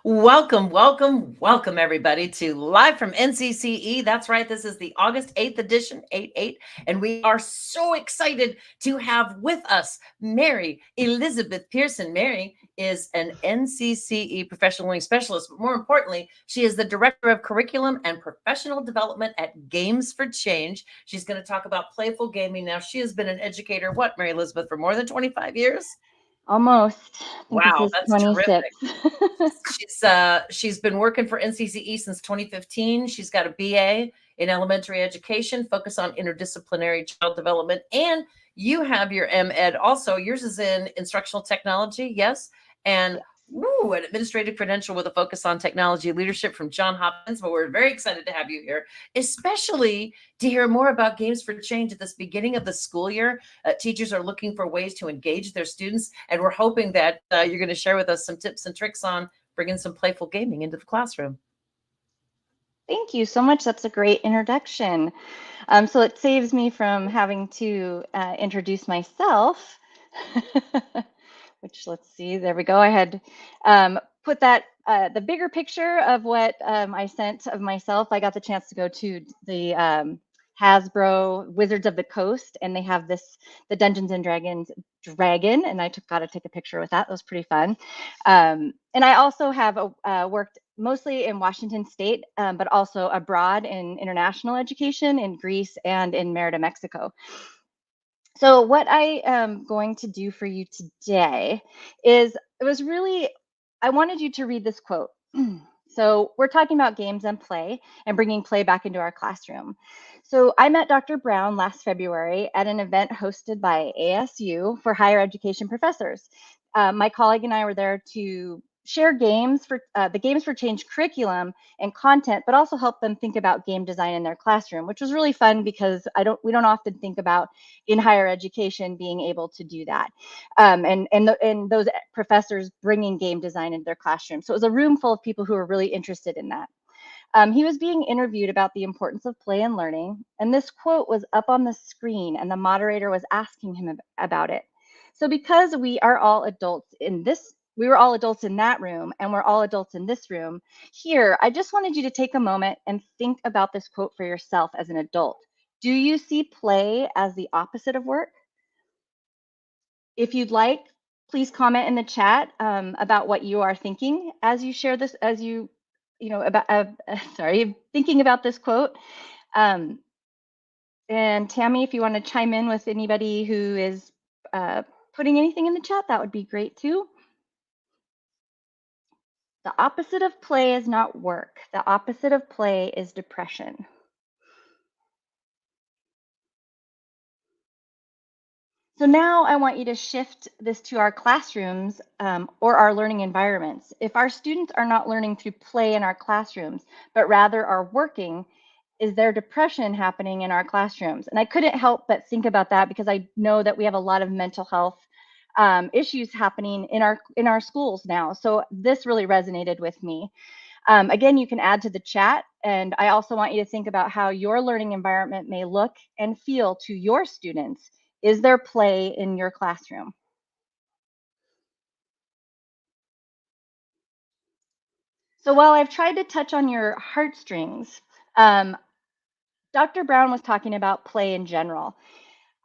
Welcome, welcome, welcome, everybody, to Live from NCCE. That's right. This is the August 8th edition, 8-8. And we are so excited to have with us Mary Elizabeth Pearson. Mary is an NCCE professional learning specialist, but more importantly, she is the Director of Curriculum and Professional Development at Games for Change. She's going to talk about playful gaming. Now, she has been an educator, Mary Elizabeth, for more than 25 years? Almost. I think this Wow, is that's 26. terrific. She's been working for NCCE since 2015. She's got a BA in elementary education, focus on interdisciplinary child development, and you have your MEd also. Yours is in instructional technology, yes, and Yes. an administrative credential with a focus on technology leadership from John Hopkins. But we're very excited to have you here, especially to hear more about Games for Change at this beginning of the school year. Teachers are looking for ways to engage their students, and we're hoping that you're going to share with us some tips and tricks on bringing some playful gaming into the classroom. Thank you so much. That's a great introduction. So it saves me from having to introduce myself, which let's see, there we go. I had put that, the bigger picture of what I sent of myself. I got the chance to go to the Hasbro Wizards of the Coast, and they have the Dungeons and Dragons dragon, and I got to take a picture with that. That was pretty fun. And I also have worked mostly in Washington State, but also abroad in international education in Greece and in Merida, Mexico. So what I am going to do for you today is, I wanted you to read this quote. So we're talking about games and play and bringing play back into our classroom. So I met Dr. Brown last February at an event hosted by ASU for higher education professors. My colleague and I were there to share games for the Games for Change curriculum and content, but also help them think about game design in their classroom, which was really fun because we don't often think about in higher education being able to do that, and those professors bringing game design into their classroom. So it was a room full of people who were really interested in that. He was being interviewed about the importance of play and learning, and this quote was up on the screen, and the moderator was asking him about it. So because we were all adults in that room, and we're all adults in this room here, I just wanted you to take a moment and think about this quote for yourself as an adult. Do you see play as the opposite of work? If you'd like, please comment in the chat about what you are thinking as you share this, as about, thinking about this quote. And Tammy, if you want to chime in with anybody who is putting anything in the chat, that would be great too. The opposite of play is not work. The opposite of play is depression. So now I want you to shift this to our classrooms or our learning environments. If our students are not learning through play in our classrooms, but rather are working, is there depression happening in our classrooms? And I couldn't help but think about that because I know that we have a lot of mental health issues happening in our schools now. So this really resonated with me. Again, you can add to the chat, and I also want you to think about how your learning environment may look and feel to your students. Is there play in your classroom? So while I've tried to touch on your heartstrings, Dr. Brown was talking about play in general.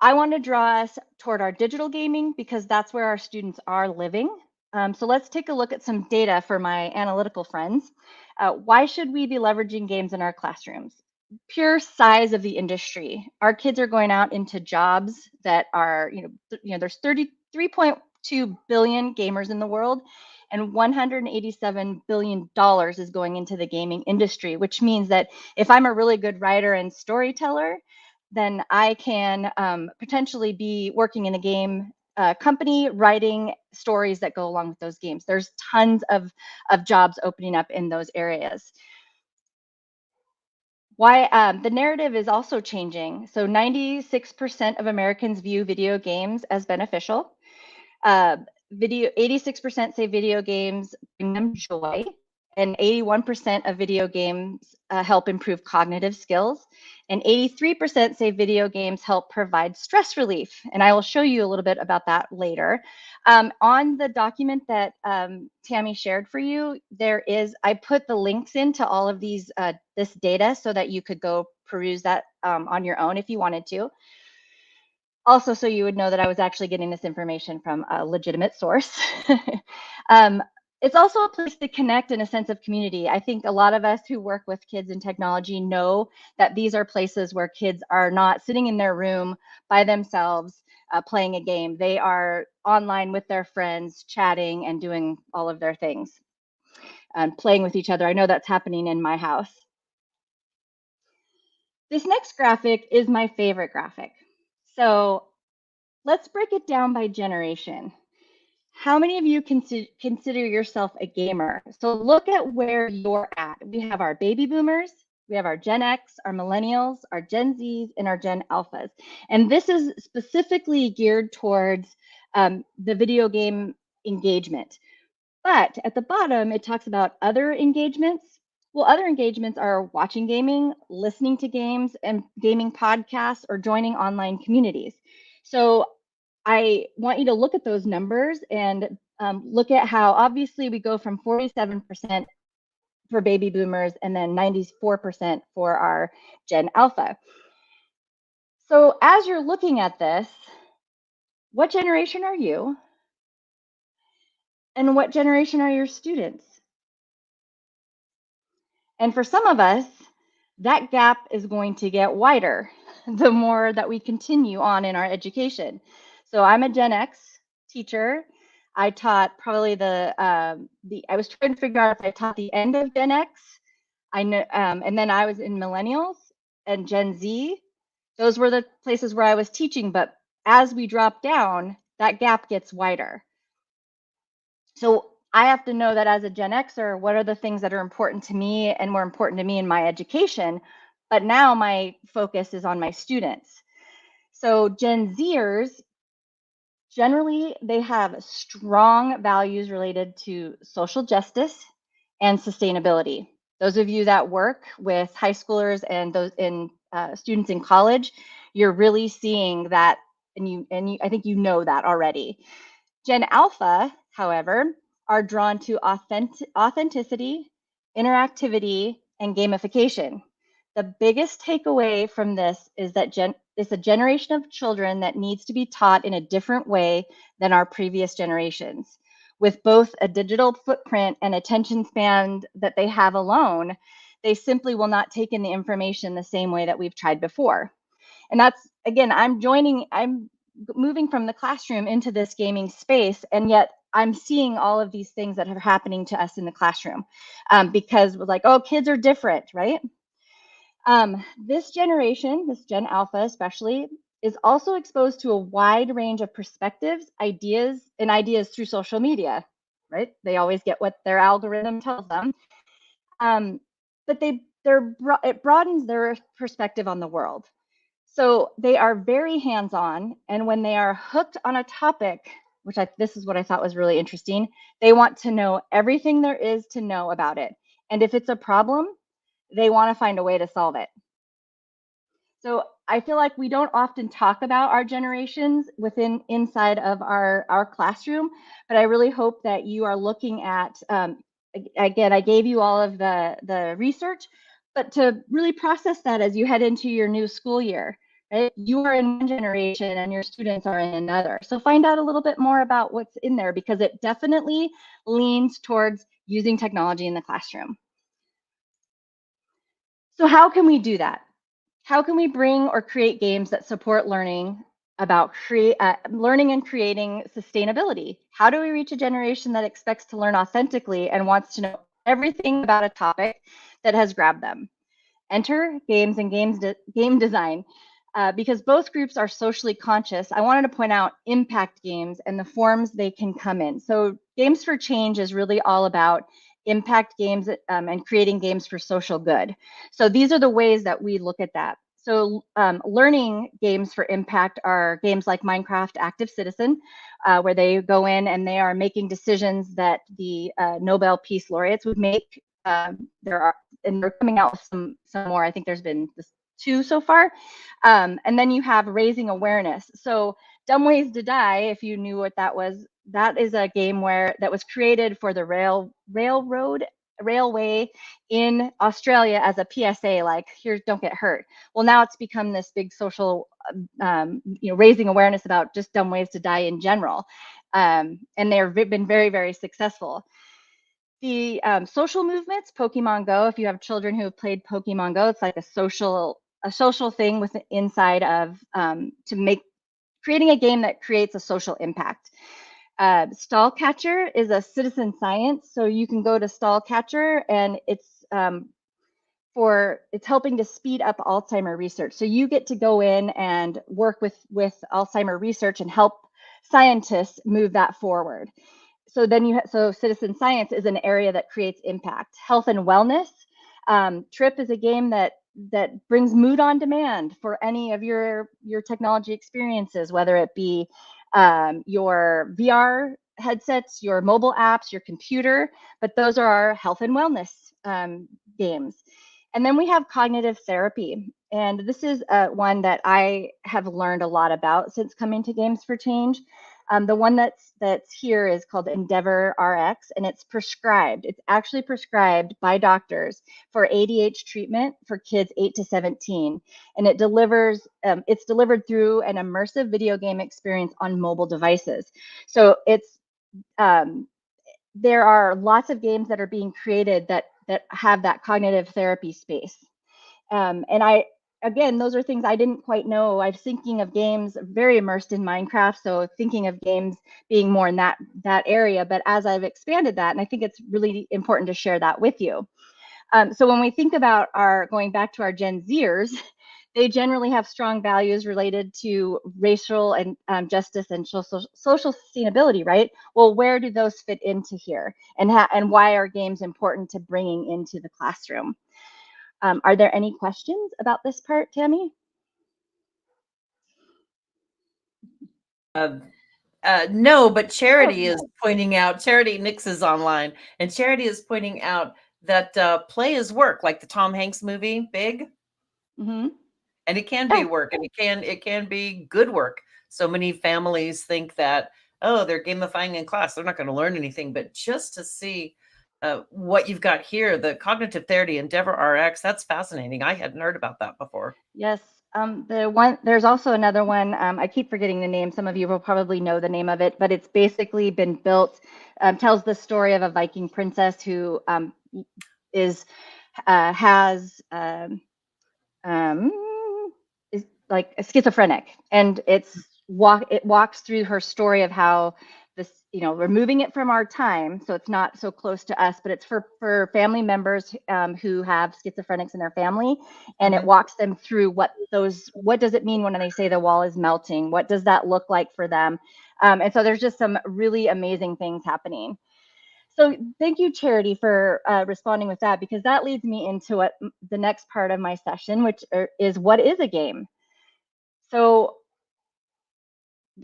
I want to draw us toward our digital gaming because that's where our students are living. So let's take a look at some data for my analytical friends. Why should we be leveraging games in our classrooms? Pure size of the industry. Our kids are going out into jobs that are, there's 33.2 billion gamers in the world, and $187 billion is going into the gaming industry, which means that if I'm a really good writer and storyteller, then I can potentially be working in a game company writing stories that go along with those games. There's tons of jobs opening up in those areas. Why the narrative is also changing. So 96% of Americans view video games as beneficial. 86% say video games bring them joy. and 81% of video games help improve cognitive skills, and 83% say video games help provide stress relief. And I will show you a little bit about that later. On the document that Tammy shared for you, I put the links into all of this data so that you could go peruse that on your own if you wanted to. Also, so you would know that I was actually getting this information from a legitimate source. It's also a place to connect in a sense of community. I think a lot of us who work with kids in technology know that these are places where kids are not sitting in their room by themselves playing a game. They are online with their friends, chatting and doing all of their things and playing with each other. I know that's happening in my house. This next graphic is my favorite graphic. So let's break it down by generation. How many of you consider yourself a gamer? So look at where you're at. We have our baby boomers, we have our Gen X, our millennials, our Gen Zs, and our Gen Alphas. And this is specifically geared towards the video game engagement. But at the bottom, it talks about other engagements. Well, other engagements are watching gaming, listening to games and gaming podcasts, or joining online communities. So I want you to look at those numbers and look at how obviously we go from 47% for baby boomers and then 94% for our Gen Alpha. So as you're looking at this, what generation are you? And what generation are your students? And for some of us, that gap is going to get wider the more that we continue on in our education. So I'm a Gen X teacher. I taught probably I was trying to figure out if I taught the end of Gen X. I know, and then I was in millennials and Gen Z. Those were the places where I was teaching, but as we drop down, that gap gets wider. So I have to know that as a Gen Xer, what are the things that are important to me and more important to me in my education? But now my focus is on my students. So Gen Zers, generally, they have strong values related to social justice and sustainability. Those of you that work with high schoolers and those students in college, you're really seeing that, and I think you know that already. Gen Alpha, however, are drawn to authenticity, interactivity, and gamification. The biggest takeaway from this is that it's a generation of children that needs to be taught in a different way than our previous generations. With both a digital footprint and attention span that they have alone, they simply will not take in the information the same way that we've tried before. And that's, again, I'm moving from the classroom into this gaming space, and yet I'm seeing all of these things that are happening to us in the classroom because we're like, oh, kids are different, right? This generation, this Gen Alpha especially, is also exposed to a wide range of perspectives, ideas through social media, right? They always get what their algorithm tells them. But it broadens their perspective on the world. So they are very hands-on, and when they are hooked on a topic, this is what I thought was really interesting, they want to know everything there is to know about it. And if it's a problem, they want to find a way to solve it. So I feel like we don't often talk about our generations inside of our classroom, but I really hope that you are looking at, again, I gave you all of the research, but to really process that as you head into your new school year, right? You are in one generation and your students are in another. So find out a little bit more about what's in there, because it definitely leans towards using technology in the classroom. So how can we do that? How can we bring or create games that support learning about learning and creating sustainability? How do we reach a generation that expects to learn authentically and wants to know everything about a topic that has grabbed them? Enter games and game design. Because both groups are socially conscious, I wanted to point out impact games and the forms they can come in. So Games for Change is really all about impact games and creating games for social good. So these are the ways that we look at that. So learning games for impact are games like Minecraft Active Citizen, where they go in and they are making decisions that the Nobel Peace Laureates would make. They're coming out with some more. I think there's been 2 so far. And then you have raising awareness. So Dumb Ways to Die, if you knew what that was, that is a game that was created for the railway in Australia as a PSA, like, here, don't get hurt. Well, now it's become this big social, raising awareness about just dumb ways to die in general. And they've been very, very successful. The social movements, Pokemon Go, if you have children who have played Pokemon Go, it's like a social thing with inside of creating a game that creates a social impact. Stallcatcher is a citizen science, so you can go to Stallcatcher and it's helping to speed up Alzheimer research. So you get to go in and work with Alzheimer research and help scientists move that forward. So then so citizen science is an area that creates impact. Health and wellness. Trip is a game that brings mood on demand for any of your technology experiences, whether it be your VR headsets, your mobile apps, your computer, but those are our health and wellness games. And then we have cognitive therapy. And this is one that I have learned a lot about since coming to Games for Change. The one that's here is called Endeavor RX, and it's prescribed. It's actually prescribed by doctors for ADHD treatment for kids 8 to 17. And it's delivered through an immersive video game experience on mobile devices. So there are lots of games that are being created that have that cognitive therapy space. And again, those are things I didn't quite know. I'm thinking of games very immersed in Minecraft, so thinking of games being more in that area. But as I've expanded that, and I think it's really important to share that with you. So when we think about going back to our Gen Zers, they generally have strong values related to racial and justice and social sustainability, right? Well, where do those fit into here? And why are games important to bringing into the classroom? Are there any questions about this part, Tammy? No, but Charity is pointing out, Charity Nix is online, and Charity is pointing out that play is work, like the Tom Hanks movie, Big. Mm-hmm. And it can be work, and it can be good work. So many families think that, oh, they're gamifying in class, they're not going to learn anything. But just to see what you've got here, the cognitive therapy Endeavor RX, that's fascinating. I hadn't heard about that before. Yes. There's also another one. I keep forgetting the name. Some of you will probably know the name of it, but it's basically been built, tells the story of a Viking princess who is like a schizophrenic, and it walks through her story of how this, removing it from our time, so it's not so close to us, but it's for family members who have schizophrenics in their family, and it walks them through what does it mean when they say the wall is melting? What does that look like for them? And so there's just some really amazing things happening. So thank you, Charity, for responding with that, because that leads me into the next part of my session, which is what is a game? So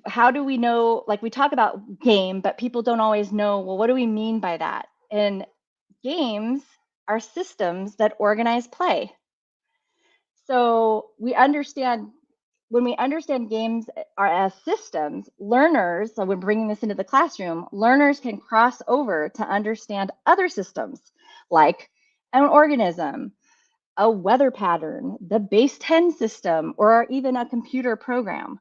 how do we know, like, we talk about game, but people don't always know, well, what do we mean by that? And games are systems that organize play. So when we understand games are as systems, learners, so we're bringing this into the classroom, learners can cross over to understand other systems, like an organism, a weather pattern, the base 10 system, or even a computer program.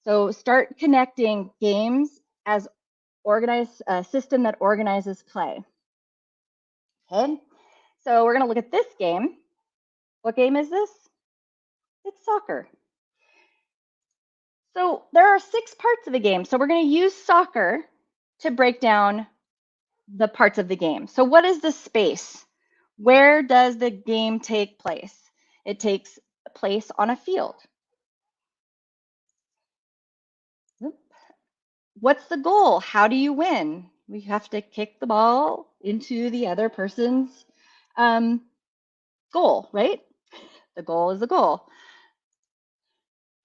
So start connecting games as a system that organizes play. Okay, so we're gonna look at this game. What game is this? It's soccer. So there are 6 parts of the game. So we're going to use soccer to break down the parts of the game. So what is the space? Where does the game take place? It takes place on a field. What's the goal? How do you win? We have to kick the ball into the other person's goal, right? The goal is the goal.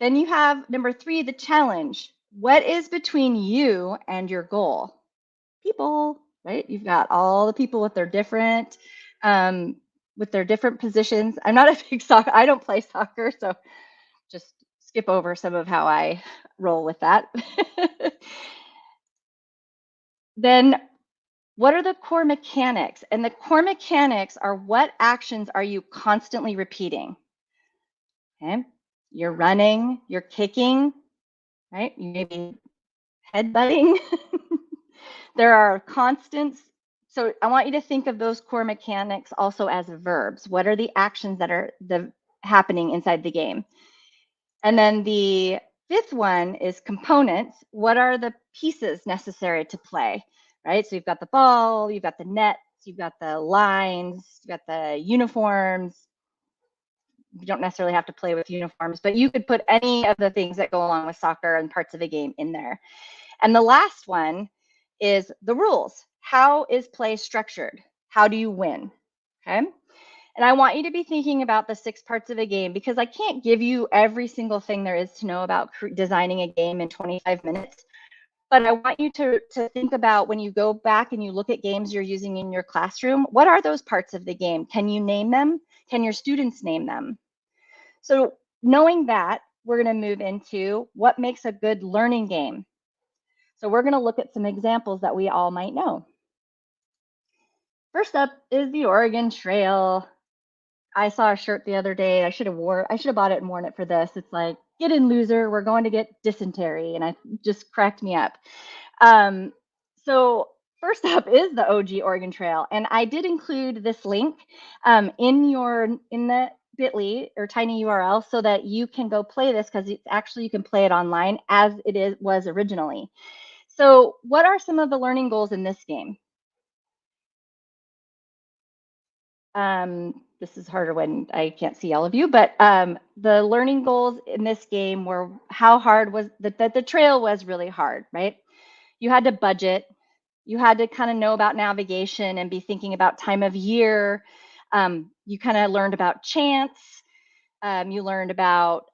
Then you have number 3, the challenge. What is between you and your goal? People, right? You've got all the people with their different positions. I'm not a big soccer. I don't play soccer, so just skip over some of how I roll with that. Then what are the core mechanics? And the core mechanics are what actions are you constantly repeating? Okay, you're running, you're kicking, right? You may be headbutting. There are constants. So I want you to think of those core mechanics also as verbs. What are the actions that are happening inside the game? And then the 5th one is components. What are the pieces necessary to play, right? So you've got the ball, you've got the nets, you've got the lines, you've got the uniforms. You don't necessarily have to play with uniforms, but you could put any of the things that go along with soccer and parts of the game in there. And the last one is the rules. How is play structured? How do you win? Okay. And I want you to be thinking about the 6 parts of a game, because I can't give you every single thing there is to know about designing a game in 25 minutes. But I want you to think about, when you go back and you look at games you're using in your classroom, what are those parts of the game? Can you name them? Can your students name them? So knowing that, we're going to move into what makes a good learning game. So we're going to look at some examples that we all might know. First up is the Oregon Trail. I saw a shirt the other day. I should have bought it and worn it for this. It's like, get in, loser, we're going to get dysentery. And I just cracked me up. So first up is the OG Oregon Trail. And I did include this link in the bit.ly or tiny URL so that you can go play this, because it's actually, you can play it online as was originally. So what are some of the learning goals in this game? This is harder when I can't see all of you, but the learning goals in this game were how hard was the trail was really hard, right? You had to budget, you had to kind of know about navigation and be thinking about time of year. You kind of learned about chance. You learned about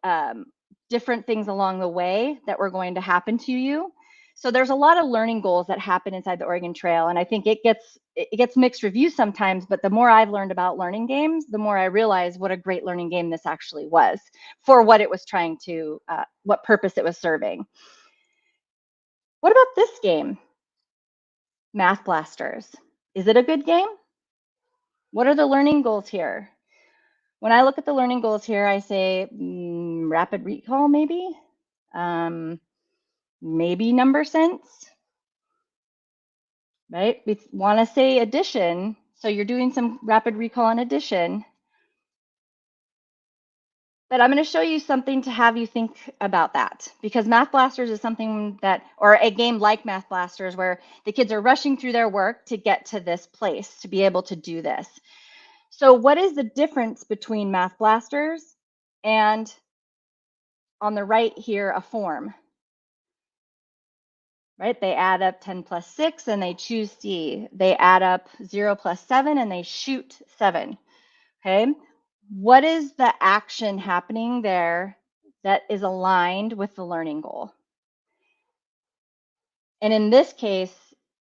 different things along the way that were going to happen to you. So there's a lot of learning goals that happen inside the Oregon Trail. And I think it gets mixed reviews sometimes, but the more I've learned about learning games, the more I realize what a great learning game this actually was for what it was trying to, what purpose it was serving. What about this game? Math Blasters. Is it a good game? What are the learning goals here? When I look at the learning goals here, I say rapid recall, maybe. Maybe number sense, right? We want to say addition. So you're doing some rapid recall on addition. But I'm going to show you something to have you think about that, because Math Blasters is something that, or a game like Math Blasters, where the kids are rushing through their work to get to this place, to be able to do this. So what is the difference between Math Blasters and, on the right here, a form? Right? They add up 10 plus 6 and they choose C. They add up 0 plus 7 and they shoot 7. Okay. What is the action happening there that is aligned with the learning goal? And in this case,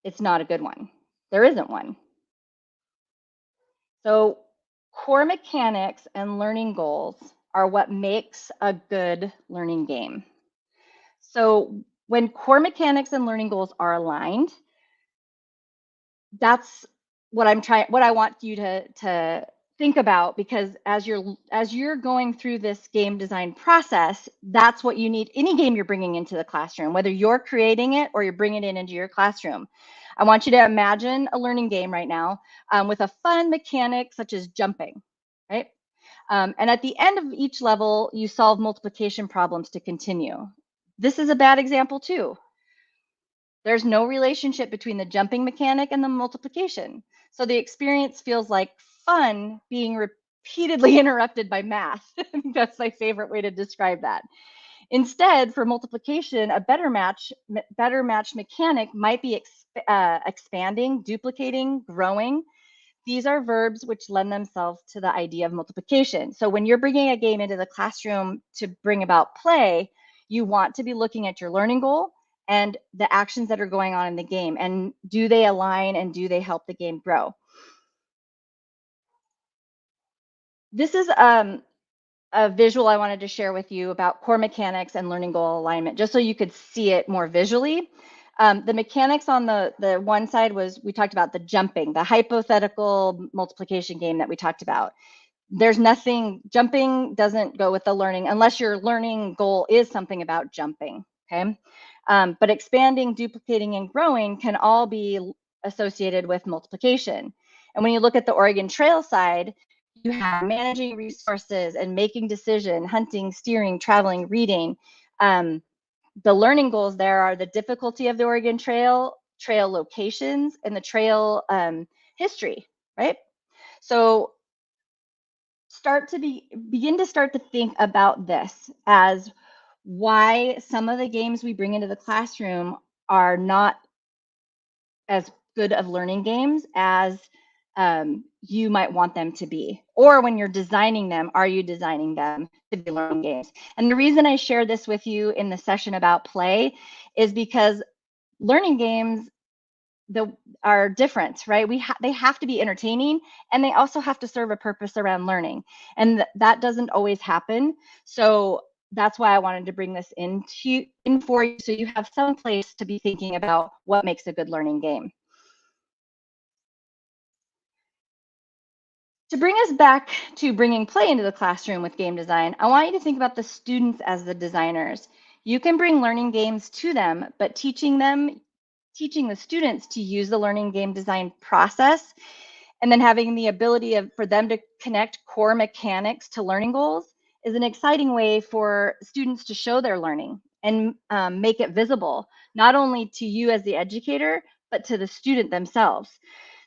it's not a good one. There isn't one. So core mechanics and learning goals are what makes a good learning game. So when core mechanics and learning goals are aligned, that's what I want you to think about, because as you're going through this game design process, that's what you need. Any game you're bringing into the classroom, whether you're creating it or you're bringing it into your classroom, I want you to imagine a learning game right now with a fun mechanic such as jumping, right? And at the end of each level, you solve multiplication problems to continue. This is a bad example too. There's no relationship between the jumping mechanic and the multiplication. So the experience feels like fun being repeatedly interrupted by math. That's my favorite way to describe that. Instead, for multiplication, a better match mechanic might be expanding, duplicating, growing. These are verbs which lend themselves to the idea of multiplication. So when you're bringing a game into the classroom to bring about play, you want to be looking at your learning goal and the actions that are going on in the game. And do they align and do they help the game grow? This is a visual I wanted to share with you about core mechanics and learning goal alignment, just so you could see it more visually. The mechanics on the one side was, we talked about the jumping, the hypothetical multiplication game that we talked about. There's nothing, jumping doesn't go with the learning unless your learning goal is something about jumping, okay? But expanding, duplicating, and growing can all be associated with multiplication. And when you look at the Oregon Trail side, you have managing resources and making decision, hunting, steering, traveling, reading. The learning goals there are the difficulty of the Oregon Trail, trail locations, and the trail history, right? So begin to think about this as why some of the games we bring into the classroom are not as good of learning games as you might want them to be. Or when you're designing them, are you designing them to be learning games? And the reason I share this with you in the session about play is because learning games are different, right? They have to be entertaining, and they also have to serve a purpose around learning, and that doesn't always happen. So that's why I wanted to bring this in for you, so you have some place to be thinking about what makes a good learning game. To bring us back to bringing play into the classroom with game design, I want you to think about the students as the designers. You can bring learning games to them, but teaching the students to use the learning game design process, and then having the ability for them to connect core mechanics to learning goals is an exciting way for students to show their learning and make it visible, not only to you as the educator, but to the student themselves.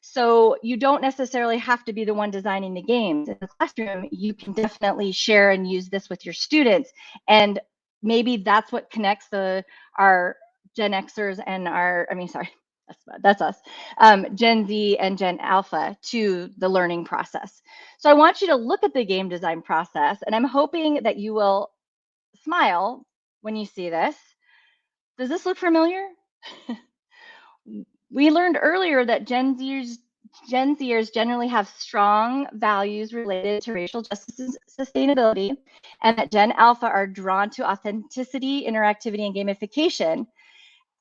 So you don't necessarily have to be the one designing the games in the classroom. You can definitely share and use this with your students. And maybe that's what connects our Gen Xers and that's us, Gen Z and Gen Alpha to the learning process. So I want you to look at the game design process, and I'm hoping that you will smile when you see this. Does this look familiar? We learned earlier that Gen Zers generally have strong values related to racial justice and sustainability, and that Gen Alpha are drawn to authenticity, interactivity, and gamification,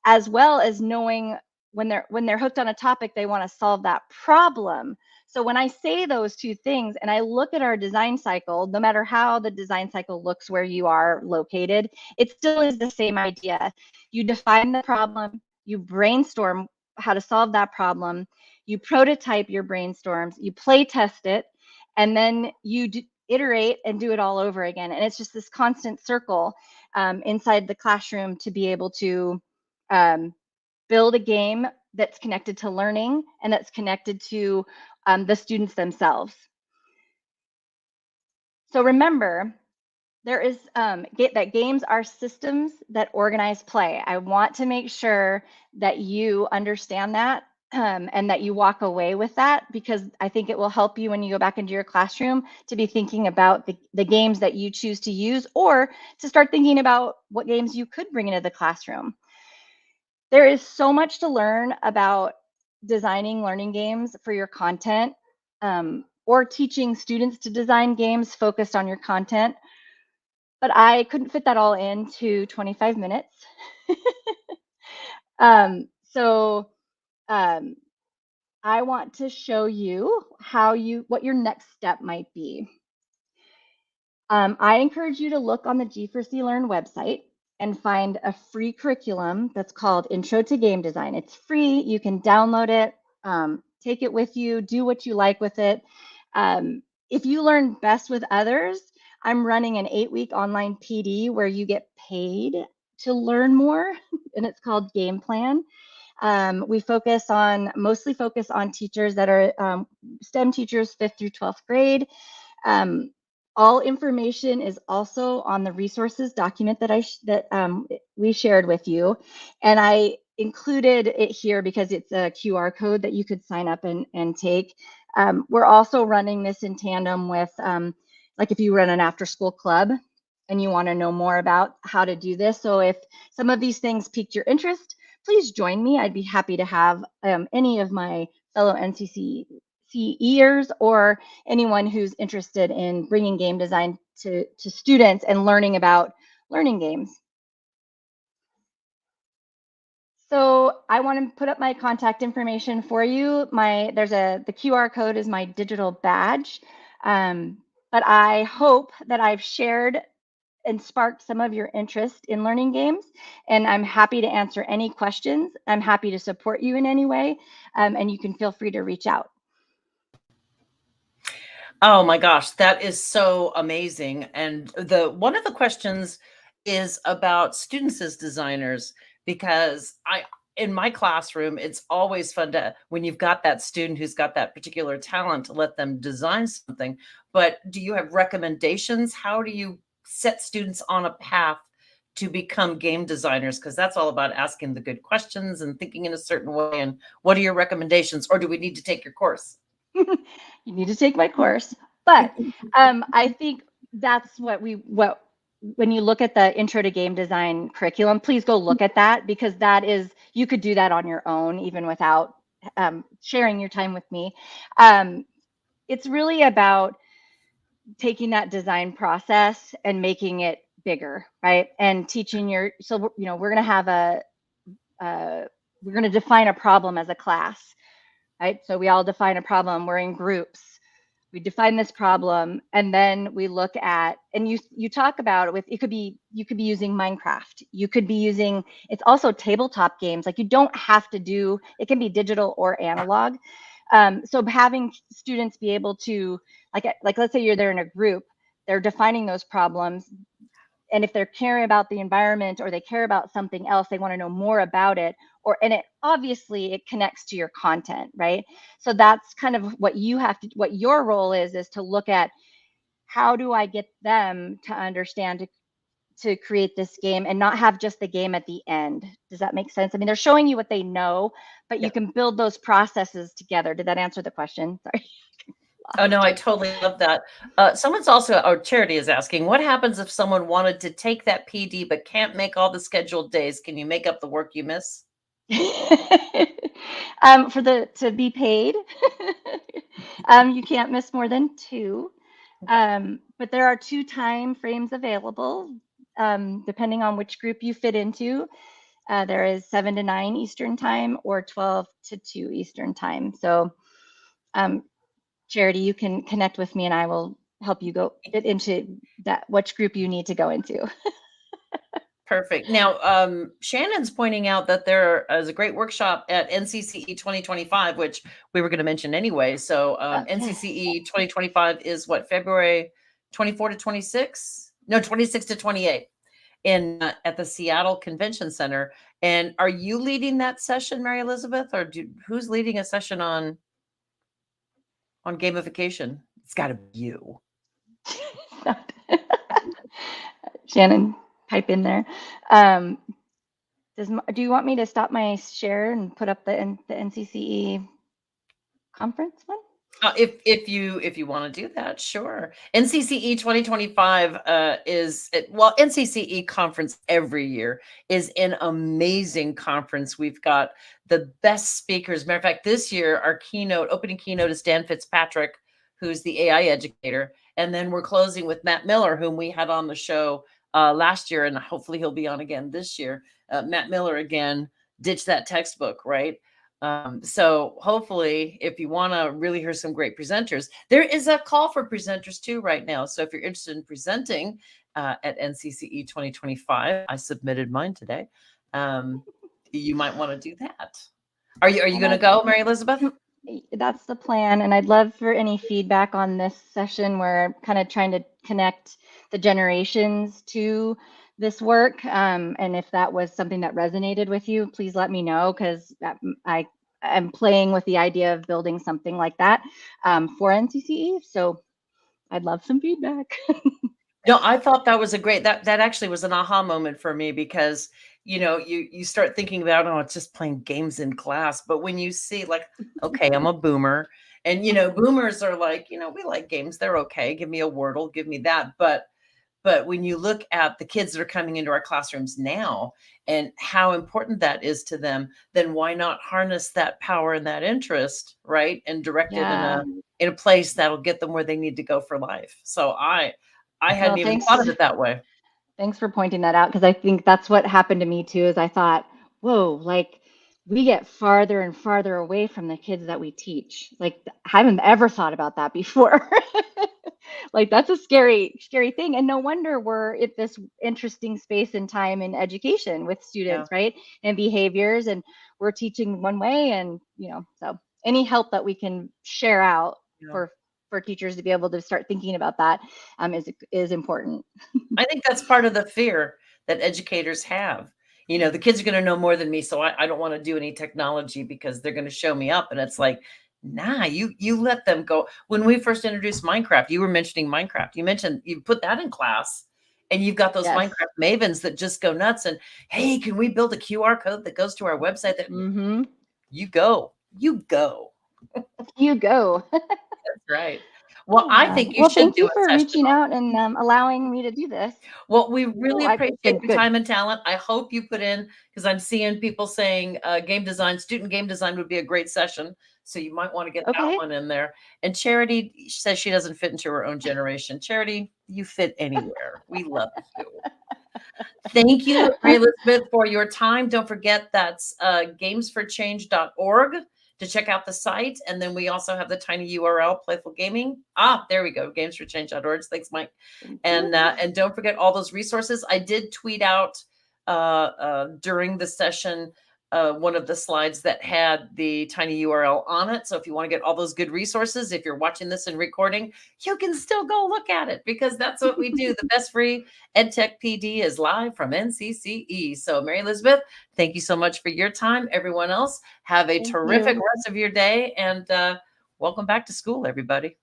as well as knowing when they're hooked on a topic, they want to solve that problem. So when I say those two things and I look at our design cycle, no matter how the design cycle looks where you are located, it still is the same idea. You define the problem, you brainstorm how to solve that problem, you prototype your brainstorms, you play test it, and then you iterate and do it all over again. And it's just this constant circle inside the classroom to be able to build a game that's connected to learning and that's connected to the students themselves. So remember, there is that games are systems that organize play. I want to make sure that you understand that and that you walk away with that, because I think it will help you when you go back into your classroom to be thinking about the games that you choose to use, or to start thinking about what games you could bring into the classroom. There is so much to learn about designing learning games for your content, or teaching students to design games focused on your content. But I couldn't fit that all into 25 minutes. So I want to show you what your next step might be. I encourage you to look on the G4C Learn website and find a free curriculum that's called Intro to Game Design. It's free. You can download it, take it with you, do what you like with it. If you learn best with others, I'm running an 8-week online PD where you get paid to learn more, and it's called Game Plan. We mostly focus on teachers that are STEM teachers, 5th through 12th grade. All information is also on the resources document that we shared with you, and I included it here because it's a QR code that you could sign up and take. We're also running this in tandem with, like if you run an after school club and you want to know more about how to do this. So if some of these things piqued your interest, please join me. I'd be happy to have any of my fellow NCCEers or anyone who's interested in bringing game design to students and learning about learning games. So I want to put up my contact information for you. The QR code is my digital badge. But I hope that I've shared and sparked some of your interest in learning games. And I'm happy to answer any questions. I'm happy to support you in any way. And you can feel free to reach out. Oh my gosh, that is so amazing. And one of the questions is about students as designers, because in my classroom, it's always fun to, when you've got that student who's got that particular talent, to let them design something. But do you have recommendations? How do you set students on a path to become game designers? Because that's all about asking the good questions and thinking in a certain way. And what are your recommendations? Or do we need to take your course? You need to take my course. But I think that's when you look at the Intro to Game Design curriculum, please go look at that, because you could do that on your own, even without sharing your time with me. It's really about taking that design process and making it bigger, right? And teaching we're going to have we're going to define a problem as a class, right? So we all define a problem. We're in groups. We define this problem, and then we look at, and you talk about it you could be using Minecraft. You could be using, it's also tabletop games. Like, you don't have to do, it can be digital or analog. So having students be able to, like let's say they're in a group, they're defining those problems. And if they're caring about the environment, or they care about something else, they want to know more about it, and it obviously it connects to your content, right? So that's kind of what your role is to look at, how do I get them to understand to create this game and not have just the game at the end? Does that make sense? I mean, they're showing you what they know, but you can build those processes together. Did that answer the question? Sorry. Oh, no, I totally love that. Someone's also, or Charity is asking, what happens if someone wanted to take that PD but can't make all the scheduled days? Can you make up the work you miss? To be paid, you can't miss more than 2. But there are 2 time frames available, depending on which group you fit into. There is 7 to 9 Eastern time, or 12 to 2 Eastern time. So Charity, you can connect with me and I will help you go get into which group you need to go into. Perfect. Now, Shannon's pointing out that there is a great workshop at NCCE 2025, which we were going to mention anyway. So NCCE 2025 is what, February 24 to 26? No, 26 to 28 at the Seattle Convention Center. And are you leading that session, Mary Elizabeth, or who's leading a session on gamification? It's got to be you. Shannon, pipe in there. Do you want me to stop my share and put up the NCCE conference one? If you want to do that, sure. NCCE 2025 NCCE conference every year is an amazing conference. We've got the best speakers. Matter of fact, this year our opening keynote is Dan Fitzpatrick, who's the AI educator, and then we're closing with Matt Miller, whom we had on the show last year, and hopefully he'll be on again this year. Matt Miller, again, ditch that textbook, right? So hopefully, if you want to really hear some great presenters, there is a call for presenters too right now. So if you're interested in presenting at NCCE 2025, I submitted mine today. You might want to do that. Are you going to go, Mary Elizabeth? That's the plan. And I'd love for any feedback on this session. We're kind of trying to connect the generations to this work. And if that was something that resonated with you, please let me know, because I'm playing with the idea of building something like that for NCCE. So I'd love some feedback. No, I thought that was that actually was an aha moment for me, because you know, you start thinking about, oh, it's just playing games in class. But when you see like, okay, I'm a boomer, and you know, boomers are like, you know, we like games, they're okay. Give me a Wordle, give me that. But when you look at the kids that are coming into our classrooms now and how important that is to them, then why not harness that power and that interest, right? And direct it Yeah. in a place that'll get them where they need to go for life. So I No, hadn't even thought thanks. of it that way. Thanks for pointing that out because I think that's what happened to me too. Is I thought, whoa, like we get farther and farther away from the kids that we teach. Like I haven't ever thought about that before. Like that's a scary thing. And no wonder we're at this interesting space and time in education with Yeah. students, right? And behaviors, and we're teaching one way, and so any help that we can share out Yeah. for teachers to be able to start thinking about that is important. I think that's part of the fear that educators have. You know, the kids are going to know more than me, so I don't want to do any technology because they're going to show me up. And it's like, nah, you let them go. When we first introduced Minecraft, you were mentioning Minecraft. You mentioned you put that in class, and you've got those Yes. Minecraft mavens that just go nuts. And hey, can we build a QR code that goes to our website? That Mm-hmm. you go, you go. You go. That's right. Well, I think you Well, should thank do you a for session reaching on. out and allowing me to do this. Well, we really It's appreciate been your good. time and talent. I hope you put in, because I'm seeing people saying game design, student game design would be a great session. So you might want to get that Okay. one in there. And Charity says she doesn't fit into her own generation. Charity, you fit anywhere. We love you. Thank you, Mary Elizabeth, for your time. Don't forget that's gamesforchange.org to check out the site. And then we also have the tiny URL, Playful Gaming. Ah, there we go, gamesforchange.org. Thanks, Mike. Thank And you. and don't forget all those resources. I did tweet out during the session one of the slides that had the tiny URL on it. So if you want to get all those good resources, if you're watching this in recording, you can still go look at it because that's what we do. The best free EdTech PD is live from NCCE. So Mary Elizabeth, thank you so much for your time. Everyone else, have a Thank terrific you. rest of your day, and welcome back to school, everybody.